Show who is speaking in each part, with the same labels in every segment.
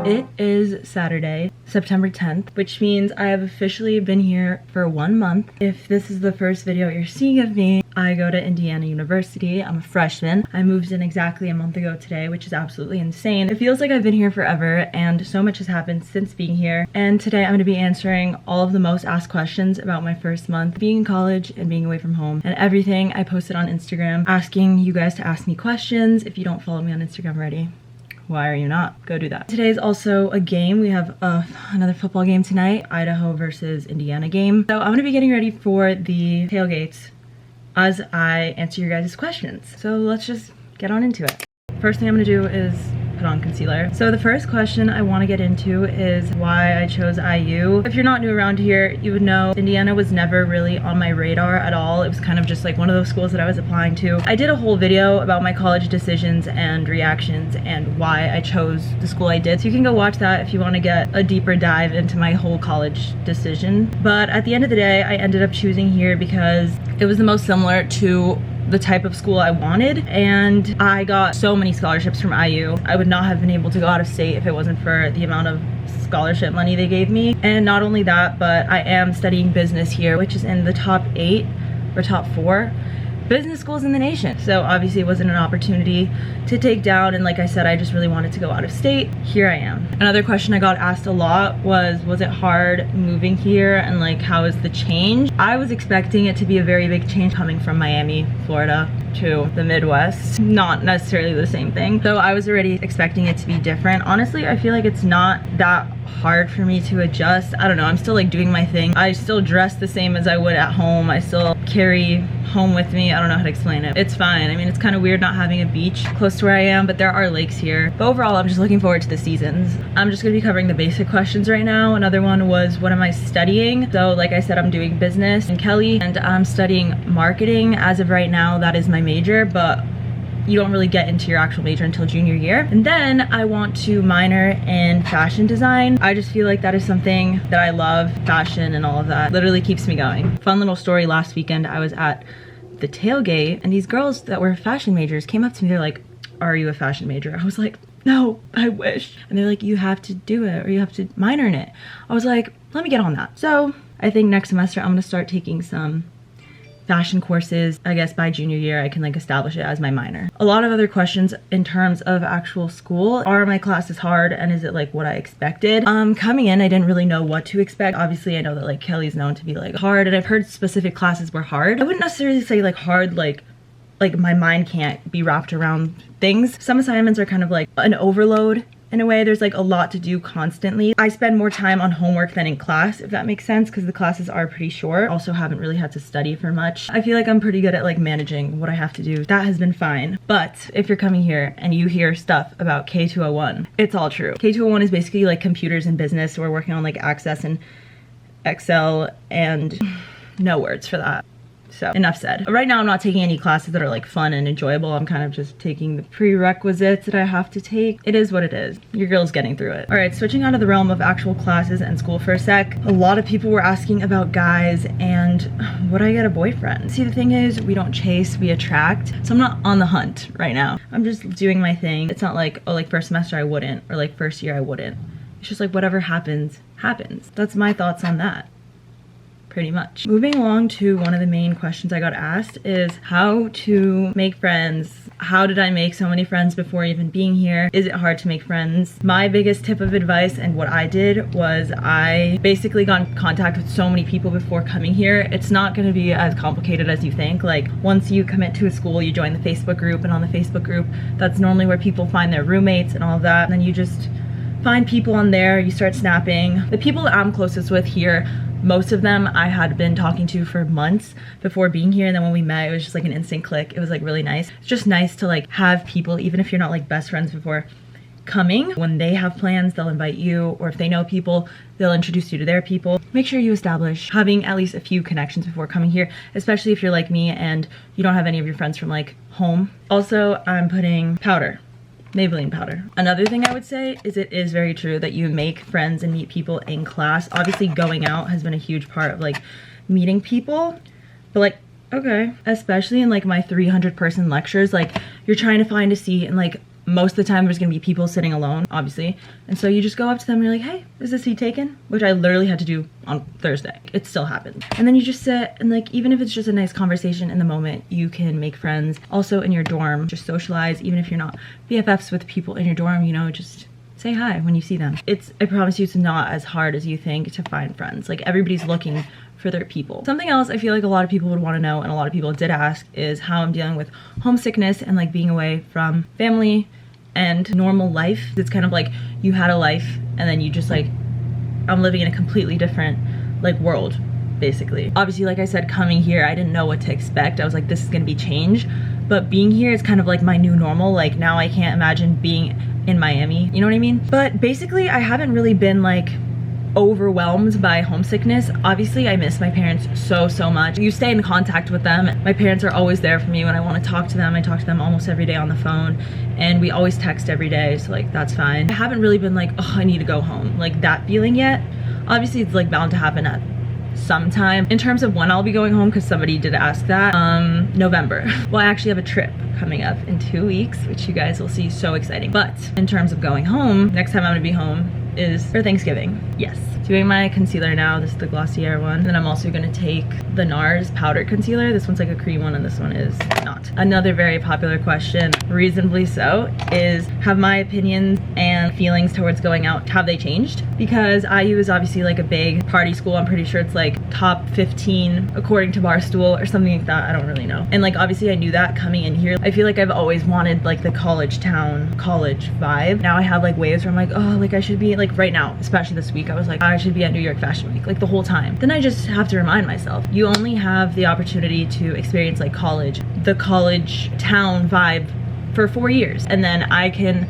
Speaker 1: It is Saturday, September 10th, which means I have officially been here for 1 month. If this is the first video you're seeing of me, I go to Indiana University. I'm a freshman. I moved in exactly a month ago today, which is absolutely insane. It feels like I've been here forever and so much has happened since being here. And today I'm going to be answering all of the most asked questions about my first month being in college and being away from home and everything. I posted on Instagram asking you guys to ask me questions. If you don't follow me on Instagram already, why are you not? Go do that. Today is also a game. We have another football game tonight, Idaho versus Indiana game. So I'm gonna be getting ready for the tailgates as I answer your guys' questions. So let's just get on into it. First thing I'm gonna do is put on concealer. So the first question I want to get into is why I chose IU. If you're not new around here, you would know Indiana was never really on my radar at all. It was kind of just like one of those schools that I was applying to. I did a whole video about my college decisions and reactions and why I chose the school I did. So you can go watch that if you want to get a deeper dive into my whole college decision. But at the end of the day, I ended up choosing here because it was the most similar to the type of school I wanted, and I got so many scholarships from IU. I would not have been able to go out of state if it wasn't for the amount of scholarship money they gave me. And not only that, but I am studying business here, which is in the top 8 or top 4 business schools in the nation. So obviously it wasn't an opportunity to take down, and like I said, I just really wanted to go out of state. Here I am. Another question I got asked a lot was it hard moving here and like how is the change? I was expecting it to be a very big change coming from Miami, Florida to the Midwest. Not necessarily the same thing. So I was already expecting it to be different. Honestly, I feel like it's not that hard for me to adjust. I don't know, I'm still like doing my thing. I still dress the same as I would at home. I still carry home with me. I don't know how to explain it. It's fine. I mean, it's kind of weird not having a beach close to where I am, but there are lakes here. But overall, I'm just looking forward to the seasons. I'm just gonna be covering the basic questions right now. Another one was, what am I studying? So like I said, I'm doing business in Kelly and I'm studying marketing. As of right now, that is my major, but you don't really get into your actual major until junior year. And then I want to minor in fashion design. I just feel like that is something that I love. Fashion and all of that literally keeps me going. Fun little story, last weekend I was at the tailgate and these girls that were fashion majors came up to me. They're like, are you a fashion major? I was like, no, I wish. And they're like, you have to do it or you have to minor in it. I was like, let me get on that. So I think next semester I'm gonna start taking some fashion courses. I guess by junior year I can like establish it as my minor. A lot of other questions in terms of actual school. Are my classes hard and is it like what I expected? Coming in I didn't really know what to expect. Obviously I know that like Kelly's known to be like hard, and I've heard specific classes were hard. I wouldn't necessarily say like hard like my mind can't be wrapped around things. Some assignments are kind of like an overload. In a way, there's like a lot to do constantly. I spend more time on homework than in class, if that makes sense, because the classes are pretty short. Also haven't really had to study for much. I feel like I'm pretty good at like managing what I have to do. That has been fine. But if you're coming here and you hear stuff about K201, it's all true. K201 is basically like computers and business. So we're working on like Access and Excel and no words for that. So enough said. Right now I'm not taking any classes that are like fun and enjoyable. I'm kind of just taking the prerequisites that I have to take. It is what it is. Your girl's getting through it. All right, switching out of the realm of actual classes and school for a sec. A lot of people were asking about guys and would I get a boyfriend? See, the thing is, we don't chase, we attract. So I'm not on the hunt right now. I'm just doing my thing. It's not like, oh, like first semester I wouldn't, or like first year I wouldn't. It's just like whatever happens, happens. That's my thoughts on that. Pretty much. Moving along to one of the main questions I got asked is how to make friends. How did I make so many friends before even being here? Is it hard to make friends? My biggest tip of advice and what I did was I basically got in contact with so many people before coming here. It's not going to be as complicated as you think. Like once you commit to a school, you join the Facebook group, and on the Facebook group, that's normally where people find their roommates and all of that. And then you just find people on there, you start snapping. The people that I'm closest with here, most of them I had been talking to for months before being here, and then when we met it was just like an instant click. It was like really nice. It's just nice to like have people, even if you're not like best friends before coming, when they have plans they'll invite you, or if they know people they'll introduce you to their people. Make sure you establish having at least a few connections before coming here, especially if you're like me and you don't have any of your friends from like home. Also, I'm putting powder, Maybelline powder. Another thing I would say is it is very true that you make friends and meet people in class. Obviously going out has been a huge part of like meeting people, but like, okay, especially in like my 300 person lectures, like you're trying to find a seat and like most of the time there's gonna be people sitting alone, obviously. And so you just go up to them and you're like, hey, is this seat taken? Which I literally had to do on Thursday. It still happens. And then you just sit and like, even if it's just a nice conversation in the moment, you can make friends. Also in your dorm, just socialize, even if you're not BFFs with people in your dorm, you know, just say hi when you see them. I promise you, it's not as hard as you think to find friends. Like everybody's looking for their people. Something else I feel like a lot of people would want to know, and a lot of people did ask, is how I'm dealing with homesickness and like being away from family and normal life. It's kind of like you had a life and then you just like, I'm living in a completely different like world, basically. Obviously, like I said, coming here, I didn't know what to expect. I was like, this is gonna be change. But being here is kind of like my new normal. Like now I can't imagine being in Miami, you know what I mean? But basically I haven't really been like overwhelmed by homesickness. Obviously I miss my parents so much. You stay in contact with them. My parents are always there for me when I want to talk to them. I talk to them almost every day on the phone, and we always text every day, so like that's fine. I haven't really been like, oh, I need to go home, like that feeling yet. Obviously it's like bound to happen at some time. In terms of when I'll be going home, because somebody did ask that, November. Well, I actually have a trip coming up in 2 weeks, which you guys will see, so exciting. But in terms of going home, next time I'm gonna be home is for Thanksgiving. Yes. Doing my concealer now. This is the Glossier one. And then I'm also gonna take the NARS powdered concealer. This one's like a cream one and this one is not. Another very popular question, reasonably so, is have my opinions and feelings towards going out, have they changed? Because IU is obviously like a big party school. I'm pretty sure it's like top 15 according to Barstool or something like that. I don't really know. And like obviously I knew that coming in here. I feel like I've always wanted like the college town, college vibe. Now I have like waves where I'm like, oh, like I should be like right now, especially this week, I was like, I should be at New York Fashion Week, like the whole time. Then I just have to remind myself, you only have the opportunity to experience like college, the college town vibe for 4 years. And then I can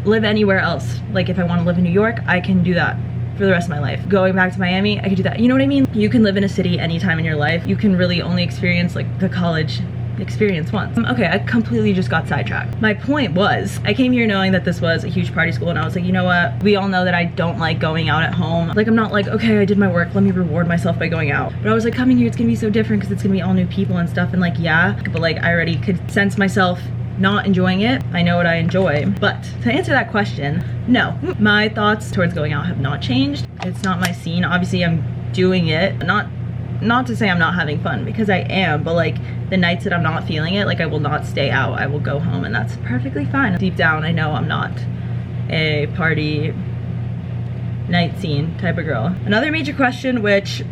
Speaker 1: live anywhere else. Like if I want to live in New York, I can do that for the rest of my life. Going back to Miami, I could do that. You know what I mean? You can live in a city anytime in your life. You can really only experience like the college experience once. Okay, I completely just got sidetracked. My point was, I came here knowing that this was a huge party school, and I was like, you know what? We all know that I don't like going out at home. Like I'm not like, okay, I did my work, let me reward myself by going out. But I was like, coming here, it's gonna be so different because it's gonna be all new people and stuff, and like, yeah, but like I already could sense myself not enjoying it. I know what I enjoy. But to answer that question, no. My thoughts towards going out have not changed. It's not my scene. Obviously I'm doing it, not to say I'm not having fun, because I am, but like the nights that I'm not feeling it, like I will not stay out. I will go home, and that's perfectly fine. Deep down, I know I'm not a party night scene type of girl. Another major question, which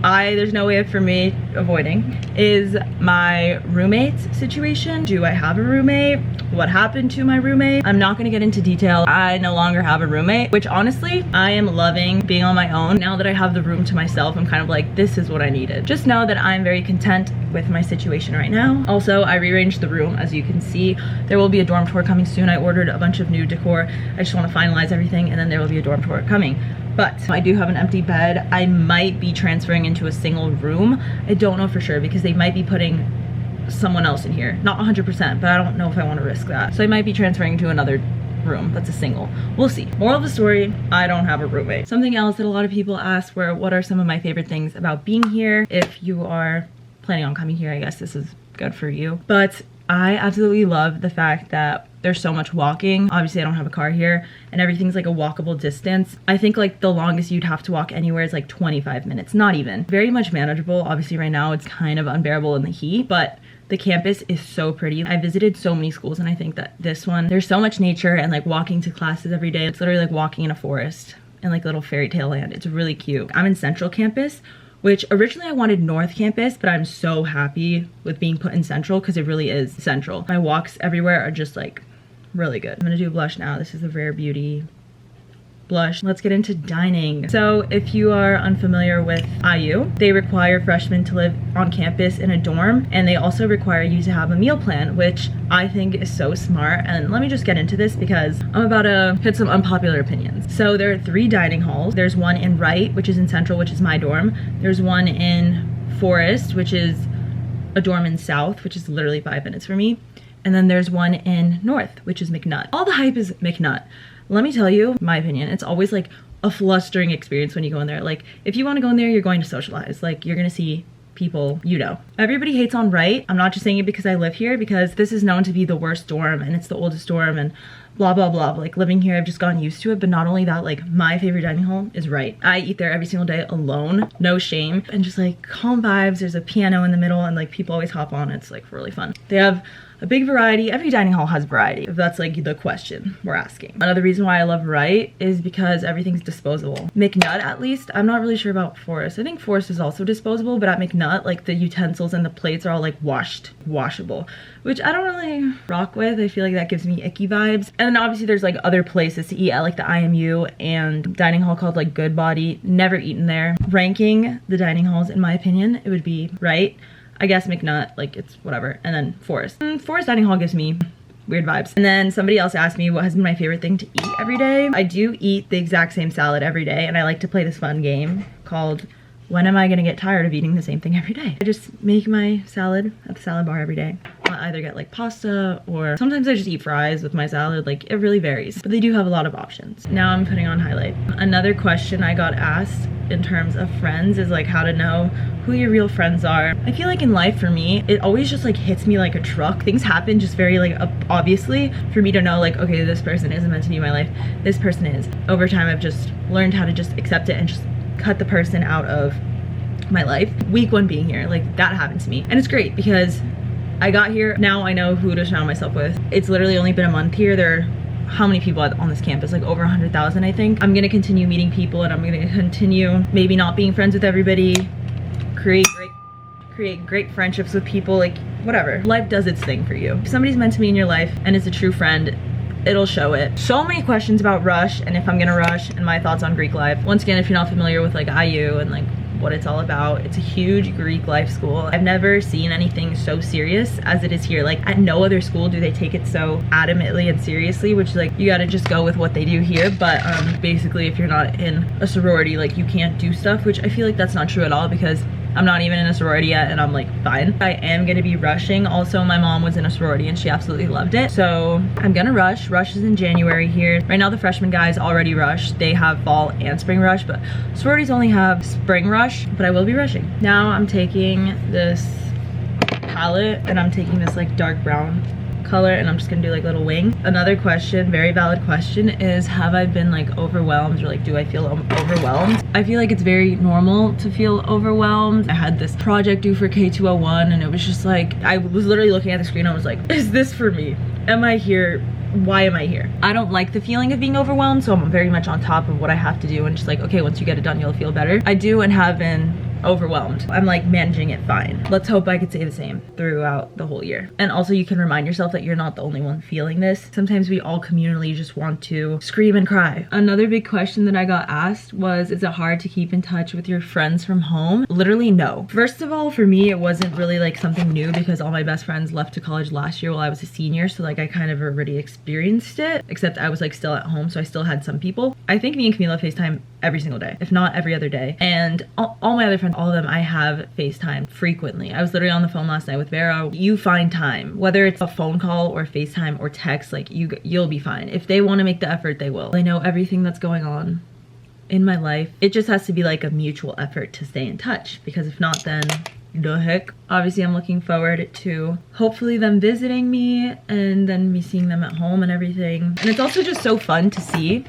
Speaker 1: there's no way for me avoiding, is my roommate situation. Do I have a roommate? What happened to my roommate? I'm not gonna get into detail. I no longer have a roommate, which honestly, I am loving being on my own. Now that I have the room to myself, I'm kind of like, this is what I needed. Just know that I'm very content with my situation right now. Also, I rearranged the room, as you can see. There will be a dorm tour coming soon. I ordered a bunch of new decor. I just want to finalize everything, and then there will be a dorm tour coming. But I do have an empty bed. I might be transferring into a single room. I don't know for sure because they might be putting someone else in here. Not 100%, but I don't know if I want to risk that. So I might be transferring to another room that's a single. We'll see. Moral of the story, I don't have a roommate. Something else that a lot of people asked were, what are some of my favorite things about being here? If you are planning on coming here, I guess this is good for you. But I absolutely love the fact that there's so much walking. Obviously I don't have a car here and everything's like a walkable distance. I think like the longest you'd have to walk anywhere is like 25 minutes, not even. Very much manageable. Obviously right now it's kind of unbearable in the heat, but the campus is so pretty. I visited so many schools and I think that this one, there's so much nature and like walking to classes every day. It's literally like walking in a forest and like little fairy tale land. It's really cute. I'm in Central Campus, which originally I wanted North Campus, but I'm so happy with being put in Central because it really is central. My walks everywhere are just like really good. I'm gonna do blush now. This is the Rare Beauty blush. Let's get into dining. So if you are unfamiliar with IU, they require freshmen to live on campus in a dorm, and they also require you to have a meal plan, which I think is so smart. And let me just get into this because I'm about to hit some unpopular opinions. So there are 3 dining halls. There's one in Wright, which is in Central, which is my dorm. There's one in Forest, which is a dorm in South, which is literally 5 minutes for me. And then there's one in North, which is McNutt. All the hype is McNutt. Let me tell you, my opinion, it's always like a flustering experience when you go in there. Like if you want to go in there, you're going to socialize. Like you're gonna see people, you know. Everybody hates on Wright. I'm not just saying it because I live here, because this is known to be the worst dorm and it's the oldest dorm and blah blah blah. Like living here, I've just gotten used to it. But not only that, like my favorite dining hall is Wright. I eat there every single day alone, no shame, and just like calm vibes. There's a piano in the middle and like people always hop on. It's like really fun. They have a big variety. Every dining hall has variety, if that's like the question we're asking. Another reason why I love Wright is because everything's disposable. McNutt, at least, I'm not really sure about Forrest. I think Forrest is also disposable, but at McNutt, like the utensils and the plates are all like washable, which I don't really rock with. I feel like that gives me icky vibes. And then obviously there's like other places to eat at, like the IMU and dining hall called like Good Body. Never eaten there. Ranking the dining halls, in my opinion, it would be Wright, I guess McNutt, like it's whatever, and then Forrest. Forrest Dining Hall gives me weird vibes. And then somebody else asked me what has been my favorite thing to eat every day. I do eat the exact same salad every day, and I like to play this fun game called When Am I Gonna Get Tired of Eating the Same Thing Every Day? I just make my salad at the salad bar every day. I'll either get like pasta, or sometimes I just eat fries with my salad. Like it really varies, but they do have a lot of options. Now I'm putting on highlight. Another question I got asked in terms of friends is like how to know who your real friends are. I feel like in life for me, it always just like hits me like a truck. Things happen just very like obviously for me to know like, okay, this person isn't meant to be in my life. This person is. Over time, I've just learned how to just accept it and just cut the person out of my life. Week 1 being here, like that happened to me. And it's great because I got here, now I know who to surround myself with. It's literally only been a month here. There are how many people on this campus? Like over 100,000, I think. I'm gonna continue meeting people, and I'm gonna continue maybe not being friends with everybody, create great friendships with people, like whatever. Life does its thing for you. If somebody's meant to be in your life and is a true friend, it'll show it. So many questions about Rush and if I'm gonna rush and my thoughts on Greek life. Once again, if you're not familiar with like IU and like what it's all about, it's a huge Greek life school. I've never seen anything so serious as it is here. Like at no other school do they take it so adamantly and seriously, which like you gotta just go with what they do here. But basically if you're not in a sorority, like you can't do stuff, which I feel like that's not true at all because I'm not even in a sorority yet and I'm like fine. I am gonna be rushing. Also, my mom was in a sorority and she absolutely loved it. So I'm gonna rush. Rush is in January here. Right now the freshman guys already rush. They have fall and spring rush, but sororities only have spring rush, but I will be rushing. Now I'm taking this palette and I'm taking this like dark brown color and I'm just gonna do like a little wing. Another question, very valid question, is have I been like overwhelmed, or like do I feel overwhelmed? I feel like it's very normal to feel overwhelmed. I had this project due for K201 and it was just like, I was literally looking at the screen and I was like, is this for me? Am I here? Why am I here? I don't like the feeling of being overwhelmed, so I'm very much on top of what I have to do and just like, okay, once you get it done, you'll feel better. I do and have been overwhelmed. I'm like managing it fine. Let's hope I could say the same throughout the whole year. And also you can remind yourself that you're not the only one feeling this. Sometimes we all communally just want to scream and cry. Another big question that I got asked was, is it hard to keep in touch with your friends from home? Literally no. First of all, for me, it wasn't really like something new because all my best friends left to college last year while I was a senior. So like I kind of already experienced it, except I was like still at home. So I still had some people. I think me and Camila FaceTime every single day, if not every other day. And all my other friends, all of them, I have FaceTime frequently. I was literally on the phone last night with Vera. You find time, whether it's a phone call or FaceTime or text, like you'll be fine. If they want to make the effort, they will. I know everything that's going on in my life. It just has to be like a mutual effort to stay in touch, because if not, then the heck. Obviously, I'm looking forward to hopefully them visiting me and then me seeing them at home and everything. And it's also just so fun to see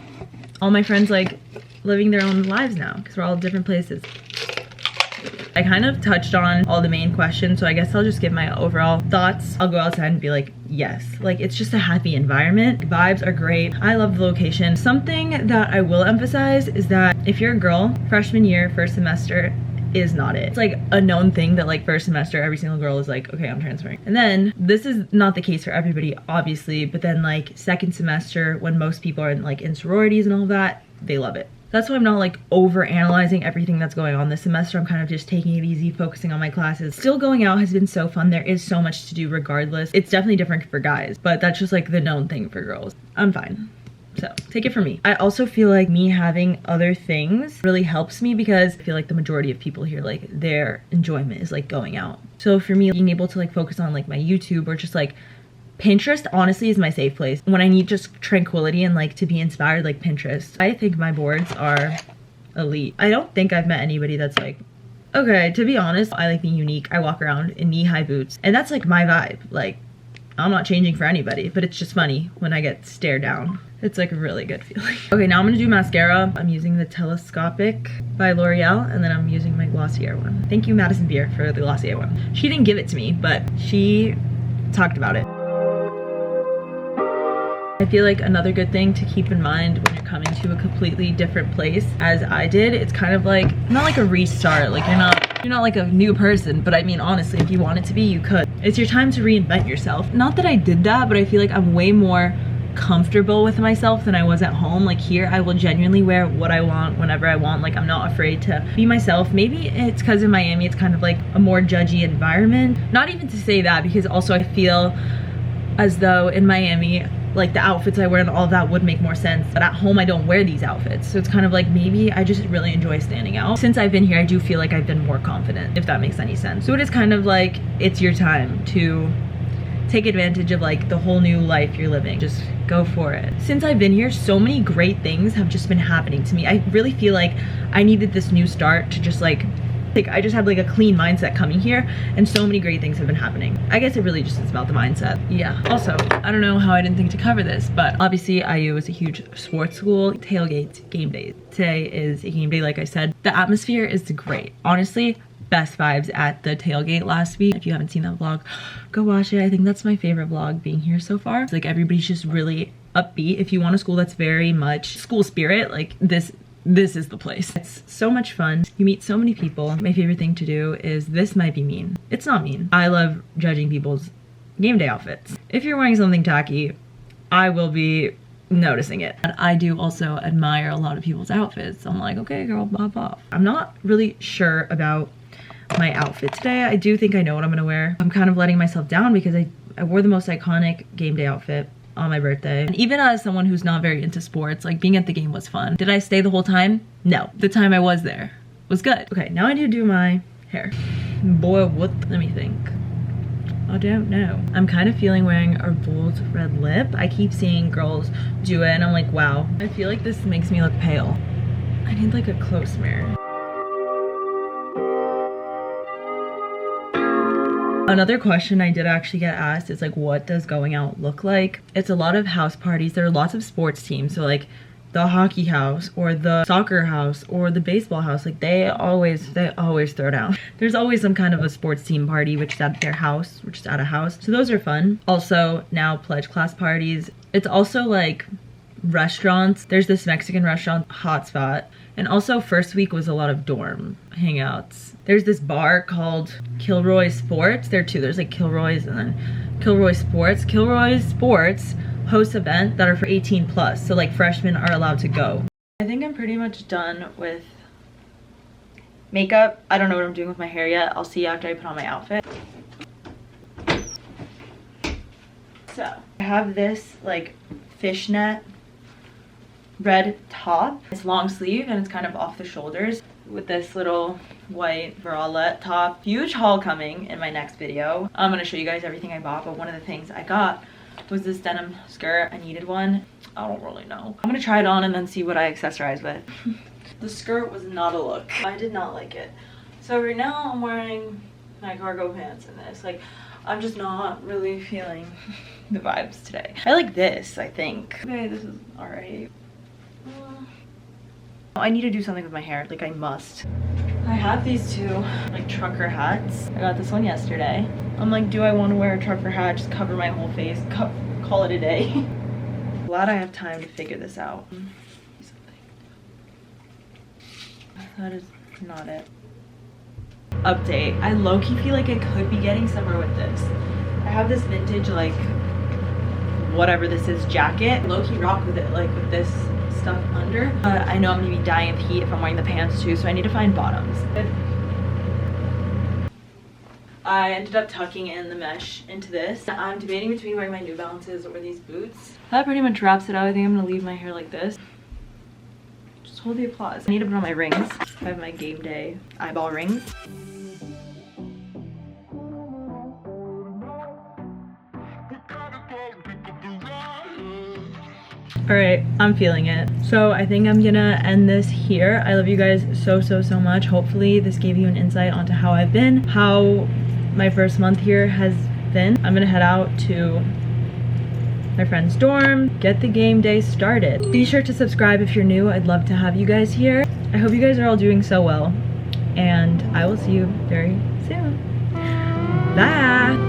Speaker 1: all my friends like living their own lives now because we're all different places. I kind of touched on all the main questions, so I guess I'll just give my overall thoughts. I'll go outside and be like, yes, like it's just a happy environment. Vibes are great. I love the location. Something that I will emphasize is that if you're a girl, freshman year, first semester is not it. It's like a known thing that like first semester, every single girl is like, okay, I'm transferring. And then this is not the case for everybody, obviously, but then like second semester, when most people are in sororities and all that, they love it. That's why I'm not like over analyzing everything that's going on this semester. I'm kind of just taking it easy, focusing on my classes. Still going out has been so fun. There is so much to do regardless. It's definitely different for guys, but that's just like the known thing for girls. I'm fine. So take it from me. I also feel like me having other things really helps me because I feel like the majority of people here, like their enjoyment is like going out. So for me, being able to like focus on like my YouTube or just like Pinterest honestly is my safe place. When I need just tranquility and like to be inspired, like Pinterest. I think my boards are elite. I don't think I've met anybody that's like Okay, to be honest, I like being unique. I walk around in knee-high boots, and that's like my vibe. Like, I'm not changing for anybody, but it's just funny when I get stared down. It's like a really good feeling. Okay, now I'm gonna do mascara. I'm using the Telescopic by L'Oreal, and then I'm using my Glossier one. Thank you, Madison Beer, for the Glossier one. She didn't give it to me, but she talked about it. I feel like another good thing to keep in mind when you're coming to a completely different place, as I did, it's kind of like, not like a restart, like you're not like a new person, but I mean, honestly, if you want it to be, you could. It's your time to reinvent yourself. Not that I did that, but I feel like I'm way more comfortable with myself than I was at home. Like here, I will genuinely wear what I want whenever I want. Like I'm not afraid to be myself. Maybe it's because in Miami, it's kind of like a more judgy environment. Not even to say that, because also I feel as though in Miami, like the outfits I wear and all of that would make more sense, but at home I don't wear these outfits, so it's kind of like maybe I just really enjoy standing out. Since I've been here, I do feel like I've been more confident, if that makes any sense. So it is kind of like it's your time to take advantage of like the whole new life you're living. Just go for it. Since I've been here, so many great things have just been happening to me. I really feel like I needed this new start to just like I just had like a clean mindset coming here, and so many great things have been happening. I guess it really just is about the mindset. Yeah. Also, I don't know how I didn't think to cover this, but obviously IU is a huge sports school. Tailgates, game days. Today is a game day, like I said. The atmosphere is great. Honestly, best vibes at the tailgate last week. If you haven't seen that vlog, go watch it. I think that's my favorite vlog being here so far. It's like everybody's just really upbeat. If you want a school that's very much school spirit, like this is the place. It's so much fun. You meet so many people. My favorite thing to do is, this might be mean. It's not mean. I love judging people's game day outfits. If you're wearing something tacky, I will be noticing it. And I do also admire a lot of people's outfits. I'm like, okay, girl, pop off. I'm not really sure about my outfit today. I do think I know what I'm gonna wear. I'm kind of letting myself down because I wore the most iconic game day outfit on my birthday. And even as someone who's not very into sports, like being at the game was fun. Did I stay the whole time? No. The time I was there was good. Okay, now I need to do my hair. Boy, what? Let me think. I don't know. I'm kind of feeling wearing a bold red lip. I keep seeing girls do it and I'm like, wow. I feel like this makes me look pale. I need like a close mirror. Another question I did actually get asked is like, what does going out look like? It's a lot of house parties. There are lots of sports teams. So like the hockey house or the soccer house or the baseball house, like they always throw down. There's always some kind of a sports team party, which is at their house, which is at a house. So those are fun. Also now pledge class parties. It's also like restaurants. There's this Mexican restaurant, Hotspot. And also first week was a lot of dorm hangouts. There's this bar called Kilroy Sports. There are two. There's like Kilroy's and then Kilroy Sports. Kilroy Sports hosts events that are for 18 plus. So like freshmen are allowed to go. I think I'm pretty much done with makeup. I don't know what I'm doing with my hair yet. I'll see after I put on my outfit. So I have this like fishnet red top. It's long sleeve and it's kind of off the shoulders with this little white bralette top. Huge haul coming in my next video. I'm gonna show you guys everything I bought, but one of the things I got was this denim skirt. I needed one. I don't really know. I'm gonna try it on and then see what I accessorize with. The skirt was not a look. I did not like it. So right now I'm wearing my cargo pants in this. Like, I'm just not really feeling the vibes today. I like this, I think. Okay, this is all right. I need to do something with my hair, like I must. I have these two like trucker hats. I got this one yesterday. I'm like, do I want to wear a trucker hat, just cover my whole face, call it a day? Glad I have time to figure this out. That is not it. Update. I low-key feel like I could be getting somewhere with this. I have this vintage like whatever this is jacket. Low-key rock with it, like with this stuff under. I know I'm gonna be dying of heat if I'm wearing the pants too, so I need to find bottoms. I ended up tucking in the mesh into this. I'm debating between wearing my New Balances or these boots. That pretty much wraps it up. I think I'm gonna leave my hair like this. Just hold the applause. I need to put on my rings. I have my game day eyeball rings. All right, I'm feeling it. So I think I'm gonna end this here. I love you guys so much. Hopefully this gave you an insight onto how I've been, how my first month here has been. I'm gonna head out to my friend's dorm, get the game day started. Be sure to subscribe if you're new. I'd love to have you guys here. I hope you guys are all doing so well, and I will see you very soon. Bye.